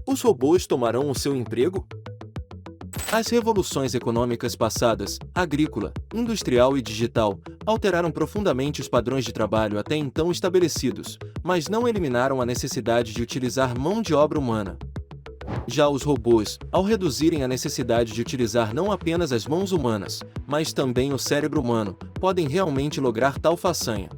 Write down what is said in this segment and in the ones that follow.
Os robôs tomarão o seu emprego? As revoluções econômicas passadas, agrícola, industrial e digital, alteraram profundamente os padrões de trabalho até então estabelecidos, mas não eliminaram a necessidade de utilizar mão de obra humana. Já os robôs, ao reduzirem a necessidade de utilizar não apenas as mãos humanas, mas também o cérebro humano, podem realmente lograr tal façanha.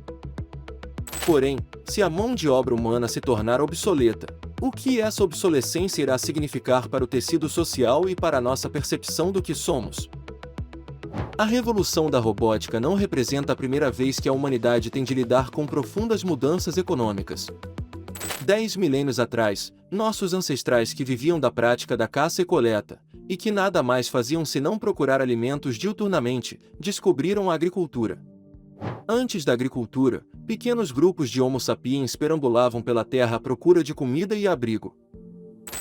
Porém, se a mão de obra humana se tornar obsoleta, o que essa obsolescência irá significar para o tecido social e para a nossa percepção do que somos? A revolução da robótica não representa a primeira vez que a humanidade tem de lidar com profundas mudanças econômicas. 10 milênios atrás, nossos ancestrais que viviam da prática da caça e coleta, e que nada mais faziam senão procurar alimentos diuturnamente, descobriram a agricultura. Antes da agricultura, pequenos grupos de Homo sapiens perambulavam pela terra à procura de comida e abrigo.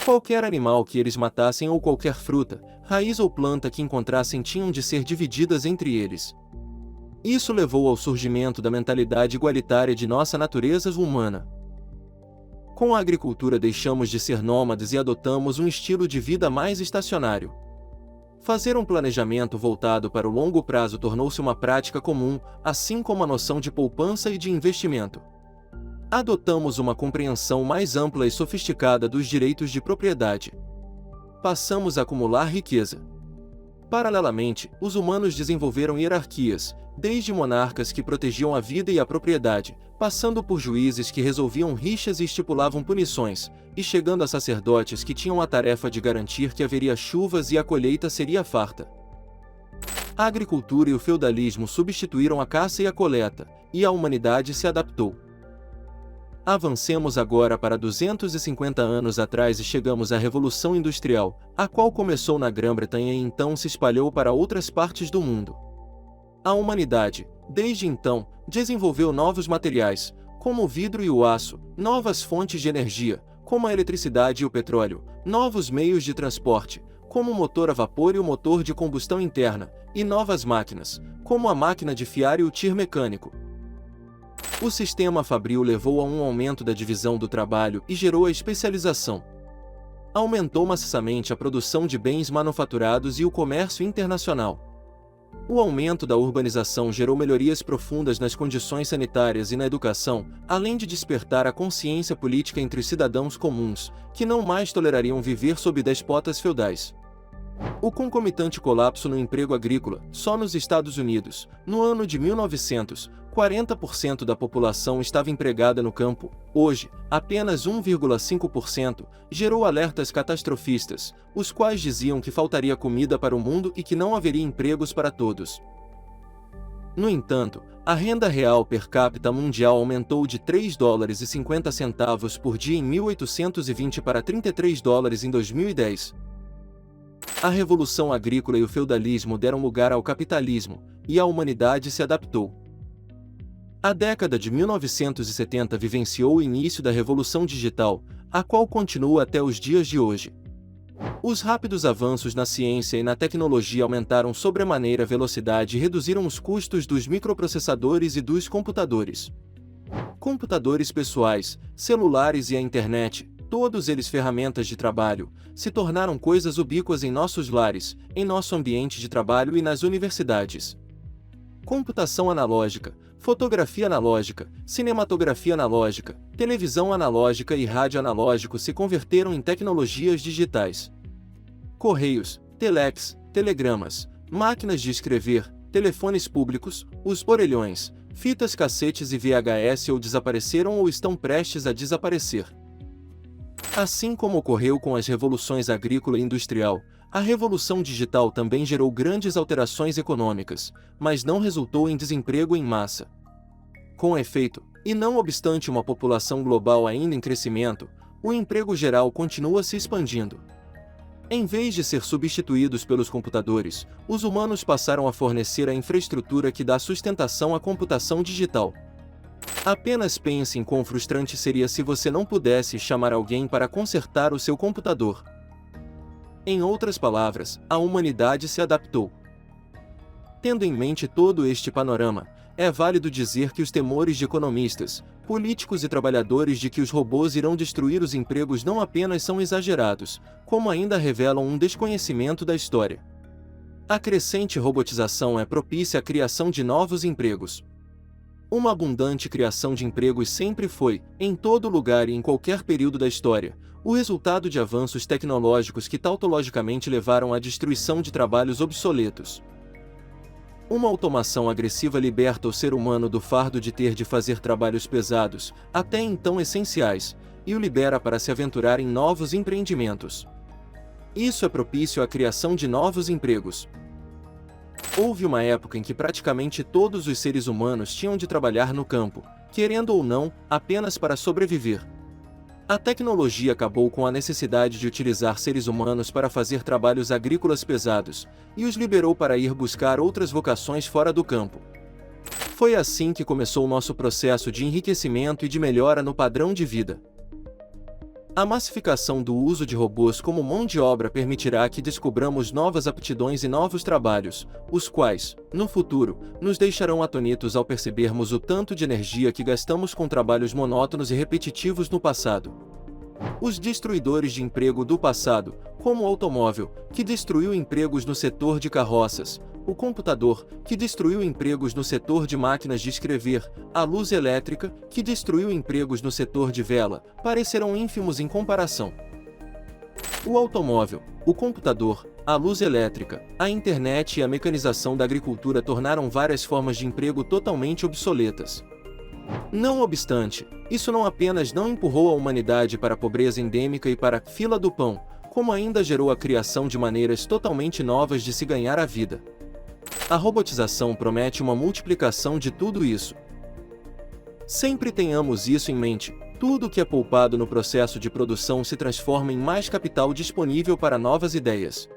Qualquer animal que eles matassem ou qualquer fruta, raiz ou planta que encontrassem tinham de ser divididas entre eles. Isso levou ao surgimento da mentalidade igualitária de nossa natureza humana. Com a agricultura deixamos de ser nômades e adotamos um estilo de vida mais estacionário. Fazer um planejamento voltado para o longo prazo tornou-se uma prática comum, assim como a noção de poupança e de investimento. Adotamos uma compreensão mais ampla e sofisticada dos direitos de propriedade. Passamos a acumular riqueza. Paralelamente, os humanos desenvolveram hierarquias, desde monarcas que protegiam a vida e a propriedade, passando por juízes que resolviam rixas e estipulavam punições, e chegando a sacerdotes que tinham a tarefa de garantir que haveria chuvas e a colheita seria farta. A agricultura e o feudalismo substituíram a caça e a coleta, e a humanidade se adaptou. Avancemos agora para 250 anos atrás e chegamos à Revolução Industrial, a qual começou na Grã-Bretanha e então se espalhou para outras partes do mundo. A humanidade, desde então, desenvolveu novos materiais, como o vidro e o aço, novas fontes de energia, como a eletricidade e o petróleo, novos meios de transporte, como o motor a vapor e o motor de combustão interna, e novas máquinas, como a máquina de fiar e o tir mecânico. O sistema fabril levou a um aumento da divisão do trabalho e gerou a especialização. Aumentou maciçamente a produção de bens manufaturados e o comércio internacional. O aumento da urbanização gerou melhorias profundas nas condições sanitárias e na educação, além de despertar a consciência política entre os cidadãos comuns, que não mais tolerariam viver sob despotas feudais. O concomitante colapso no emprego agrícola, só nos Estados Unidos, no ano de 1900, 40% da população estava empregada no campo. Hoje, apenas 1,5%, gerou alertas catastrofistas, os quais diziam que faltaria comida para o mundo e que não haveria empregos para todos. No entanto, a renda real per capita mundial aumentou de $3,50 por dia em 1820 para $33 em 2010. A revolução agrícola e o feudalismo deram lugar ao capitalismo, e a humanidade se adaptou. A década de 1970 vivenciou o início da revolução digital, a qual continua até os dias de hoje. Os rápidos avanços na ciência e na tecnologia aumentaram sobremaneira a velocidade e reduziram os custos dos microprocessadores e dos computadores. Computadores pessoais, celulares e a internet, todos eles ferramentas de trabalho, se tornaram coisas ubíquas em nossos lares, em nosso ambiente de trabalho e nas universidades. Computação analógica, fotografia analógica, cinematografia analógica, televisão analógica e rádio analógico se converteram em tecnologias digitais. Correios, telex, telegramas, máquinas de escrever, telefones públicos, os orelhões, fitas cassetes e VHS ou desapareceram ou estão prestes a desaparecer. Assim como ocorreu com as revoluções agrícola e industrial, a revolução digital também gerou grandes alterações econômicas, mas não resultou em desemprego em massa. Com efeito, e não obstante uma população global ainda em crescimento, o emprego geral continua se expandindo. Em vez de ser substituídos pelos computadores, os humanos passaram a fornecer a infraestrutura que dá sustentação à computação digital. Apenas pense em quão frustrante seria se você não pudesse chamar alguém para consertar o seu computador. Em outras palavras, a humanidade se adaptou. Tendo em mente todo este panorama, é válido dizer que os temores de economistas, políticos e trabalhadores de que os robôs irão destruir os empregos não apenas são exagerados, como ainda revelam um desconhecimento da história. A crescente robotização é propícia à criação de novos empregos. Uma abundante criação de empregos sempre foi, em todo lugar e em qualquer período da história, o resultado de avanços tecnológicos que tautologicamente levaram à destruição de trabalhos obsoletos. Uma automação agressiva liberta o ser humano do fardo de ter de fazer trabalhos pesados, até então essenciais, e o libera para se aventurar em novos empreendimentos. Isso é propício à criação de novos empregos. Houve uma época em que praticamente todos os seres humanos tinham de trabalhar no campo, querendo ou não, apenas para sobreviver. A tecnologia acabou com a necessidade de utilizar seres humanos para fazer trabalhos agrícolas pesados, e os liberou para ir buscar outras vocações fora do campo. Foi assim que começou o nosso processo de enriquecimento e de melhora no padrão de vida. A massificação do uso de robôs como mão de obra permitirá que descobramos novas aptidões e novos trabalhos, os quais, no futuro, nos deixarão atônitos ao percebermos o tanto de energia que gastamos com trabalhos monótonos e repetitivos no passado. Os destruidores de emprego do passado, como o automóvel, que destruiu empregos no setor de carroças, o computador, que destruiu empregos no setor de máquinas de escrever, a luz elétrica, que destruiu empregos no setor de vela, parecerão ínfimos em comparação. O automóvel, o computador, a luz elétrica, a internet e a mecanização da agricultura tornaram várias formas de emprego totalmente obsoletas. Não obstante, isso não apenas não empurrou a humanidade para a pobreza endêmica e para a fila do pão, como ainda gerou a criação de maneiras totalmente novas de se ganhar a vida. A robotização promete uma multiplicação de tudo isso. Sempre tenhamos isso em mente: tudo que é poupado no processo de produção se transforma em mais capital disponível para novas ideias.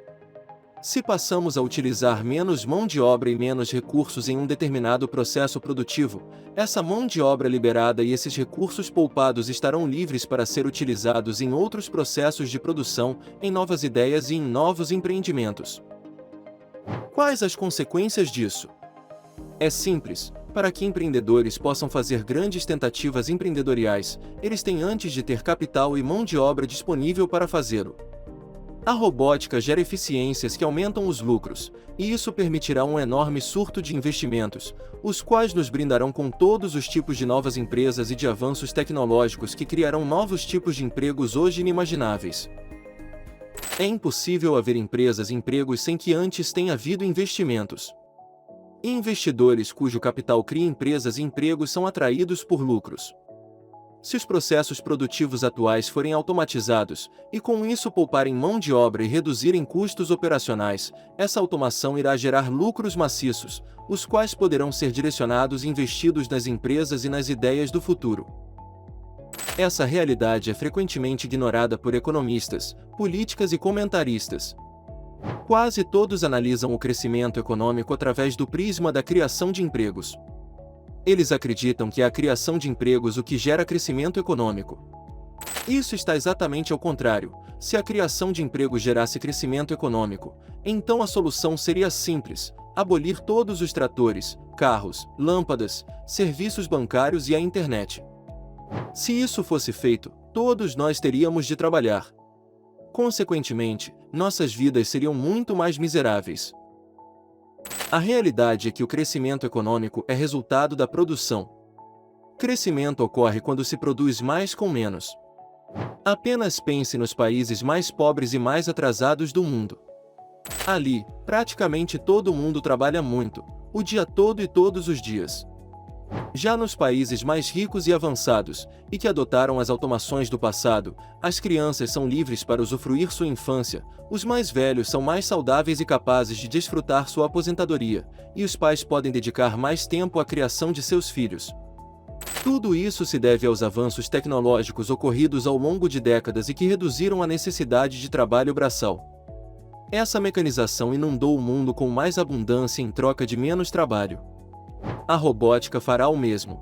Se passamos a utilizar menos mão de obra e menos recursos em um determinado processo produtivo, essa mão de obra liberada e esses recursos poupados estarão livres para ser utilizados em outros processos de produção, em novas ideias e em novos empreendimentos. Quais as consequências disso? É simples: para que empreendedores possam fazer grandes tentativas empreendedoriais, eles têm antes de ter capital e mão de obra disponível para fazê-lo. A robótica gera eficiências que aumentam os lucros, e isso permitirá um enorme surto de investimentos, os quais nos brindarão com todos os tipos de novas empresas e de avanços tecnológicos que criarão novos tipos de empregos hoje inimagináveis. É impossível haver empresas e empregos sem que antes tenha havido investimentos. Investidores cujo capital cria empresas e empregos são atraídos por lucros. Se os processos produtivos atuais forem automatizados, e com isso pouparem mão de obra e reduzirem custos operacionais, essa automação irá gerar lucros maciços, os quais poderão ser direcionados e investidos nas empresas e nas ideias do futuro. Essa realidade é frequentemente ignorada por economistas, políticas e comentaristas. Quase todos analisam o crescimento econômico através do prisma da criação de empregos. Eles acreditam que é a criação de empregos o que gera crescimento econômico. Isso está exatamente ao contrário. Se a criação de empregos gerasse crescimento econômico, então a solução seria simples: abolir todos os tratores, carros, lâmpadas, serviços bancários e a internet. Se isso fosse feito, todos nós teríamos de trabalhar. Consequentemente, nossas vidas seriam muito mais miseráveis. A realidade é que o crescimento econômico é resultado da produção. Crescimento ocorre quando se produz mais com menos. Apenas pense nos países mais pobres e mais atrasados do mundo. Ali, praticamente todo mundo trabalha muito, o dia todo e todos os dias. Já nos países mais ricos e avançados, e que adotaram as automações do passado, as crianças são livres para usufruir sua infância, os mais velhos são mais saudáveis e capazes de desfrutar sua aposentadoria, e os pais podem dedicar mais tempo à criação de seus filhos. Tudo isso se deve aos avanços tecnológicos ocorridos ao longo de décadas e que reduziram a necessidade de trabalho braçal. Essa mecanização inundou o mundo com mais abundância em troca de menos trabalho. A robótica fará o mesmo.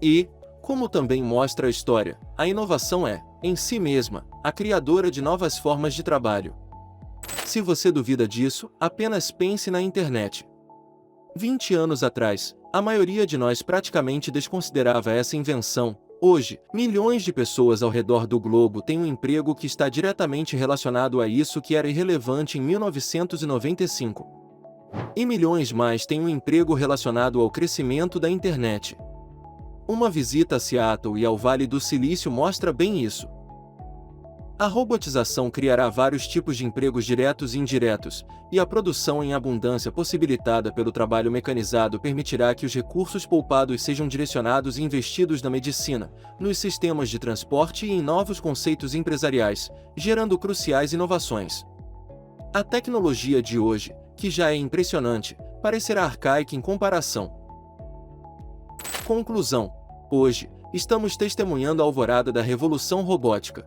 E, como também mostra a história, a inovação é, em si mesma, a criadora de novas formas de trabalho. Se você duvida disso, apenas pense na internet. 20 anos atrás, a maioria de nós praticamente desconsiderava essa invenção. Hoje, milhões de pessoas ao redor do globo têm um emprego que está diretamente relacionado a isso que era irrelevante em 1995. E milhões mais têm um emprego relacionado ao crescimento da internet. Uma visita a Seattle e ao Vale do Silício mostra bem isso. A robotização criará vários tipos de empregos diretos e indiretos, e a produção em abundância possibilitada pelo trabalho mecanizado permitirá que os recursos poupados sejam direcionados e investidos na medicina, nos sistemas de transporte e em novos conceitos empresariais, gerando cruciais inovações. A tecnologia de hoje, que já é impressionante, parecerá arcaica em comparação. Conclusão: hoje, estamos testemunhando a alvorada da revolução robótica.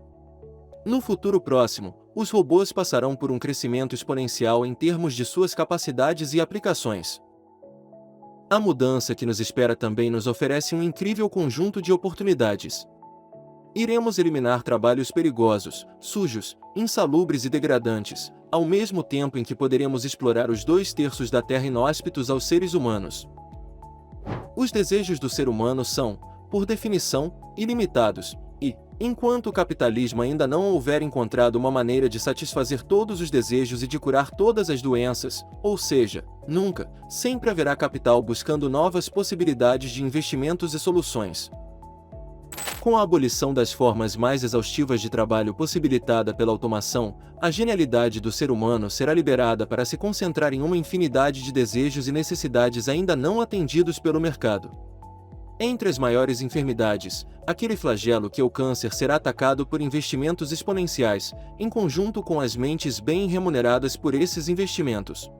No futuro próximo, os robôs passarão por um crescimento exponencial em termos de suas capacidades e aplicações. A mudança que nos espera também nos oferece um incrível conjunto de oportunidades. Iremos eliminar trabalhos perigosos, sujos, insalubres e degradantes, ao mesmo tempo em que poderemos explorar os 2/3 da Terra inóspitos aos seres humanos. Os desejos do ser humano são, por definição, ilimitados, e, enquanto o capitalismo ainda não houver encontrado uma maneira de satisfazer todos os desejos e de curar todas as doenças, ou seja, nunca, sempre haverá capital buscando novas possibilidades de investimentos e soluções. Com a abolição das formas mais exaustivas de trabalho possibilitada pela automação, a genialidade do ser humano será liberada para se concentrar em uma infinidade de desejos e necessidades ainda não atendidos pelo mercado. Entre as maiores enfermidades, aquele flagelo que é o câncer será atacado por investimentos exponenciais, em conjunto com as mentes bem remuneradas por esses investimentos.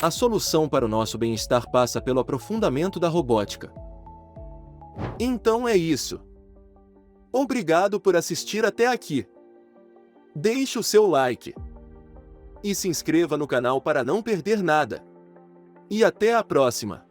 A solução para o nosso bem-estar passa pelo aprofundamento da robótica. Então é isso. Obrigado por assistir até aqui. Deixe o seu like. E se inscreva no canal para não perder nada. E até a próxima.